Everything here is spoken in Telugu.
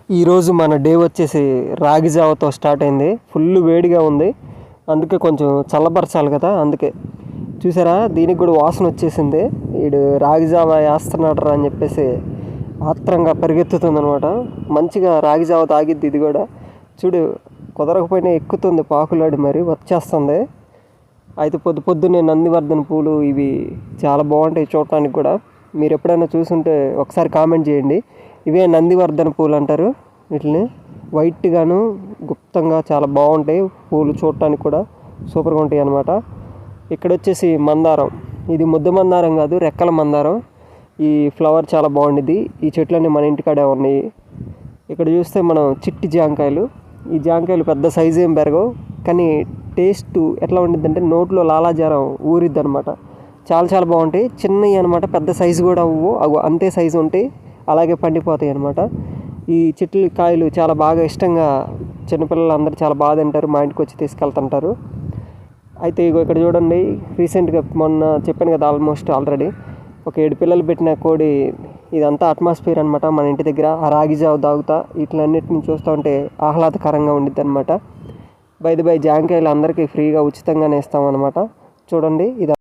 ఈరోజు మన డే వచ్చేసి రాగి జావతో స్టార్ట్ అయింది. ఫుల్ వేడిగా ఉంది, అందుకే కొంచెం చల్లబరచాలి కదా. అందుకే చూసారా, దీనికి కూడా వాసన వచ్చేసింది. వీడు రాగి జావ వేస్తున్నాడు అని చెప్పేసి ఆత్రంగా పరిగెత్తుతుంది అనమాట. మంచిగా రాగి జావ తాగిద్ది ఇది కూడా. చూడు, కుదరకపోయినా ఎక్కుతుంది, పాకులాడి మరి వచ్చేస్తుంది. అయితే పొద్దున్నే నందివర్ధన పూలు ఇవి చాలా బాగుంటాయి చూడటానికి కూడా. మీరు ఎప్పుడైనా చూసుంటే ఒకసారి కామెంట్ చేయండి. ఇవే నందివర్ధన పూలు అంటారు వీటిని. వైట్గాను గుప్తంగా చాలా బాగుంటాయి పూలు, చూడటానికి కూడా సూపర్గా ఉంటాయి అన్నమాట. ఇక్కడ వచ్చేసి మందారం. ఇది ముద్ద మందారం కాదు, రెక్కల మందారం. ఈ ఫ్లవర్ చాలా బాగుండిద్ది. ఈ చెట్లన్నీ మన ఇంటికాడే ఉన్నాయి. ఇక్కడ చూస్తే మనం చిట్టి జాంకాయలు. ఈ జాంకాయలు పెద్ద సైజు ఏం పెరగవు, కానీ టేస్ట్ ఎట్లా ఉండిద్ది అంటే నోట్లో లాలాజారం ఊరిద్ది అనమాట. చాలా చాలా బాగుంటాయి. చిన్నవి అనమాట, పెద్ద సైజు కూడా అవ్వు, అవి అంతే సైజు ఉంటాయి, అలాగే పండిపోతాయి అనమాట. ఈ చెట్ల కాయలు చాలా బాగా ఇష్టంగా చిన్నపిల్లలు అందరూ చాలా బాగా తింటారు, మా ఇంటికి వచ్చి తీసుకెళ్తుంటారు. అయితే ఇగో ఇక్కడ చూడండి, రీసెంట్గా మొన్న చెప్పాను కదా, ఆల్రెడీ ఒక 7 పిల్లలు పెట్టిన కోడి. ఇదంతా అట్మాస్ఫియర్ అనమాట మన ఇంటి దగ్గర. ఆ రాగి జావ తాగుతా వీటిలన్నిటిని చూస్తూ ఉంటే ఆహ్లాదకరంగా ఉండిద్ది అనమాట. బై జాంకాయలు అందరికీ ఫ్రీగా ఉచితంగానే ఇస్తామన్నమాట. చూడండి ఇది.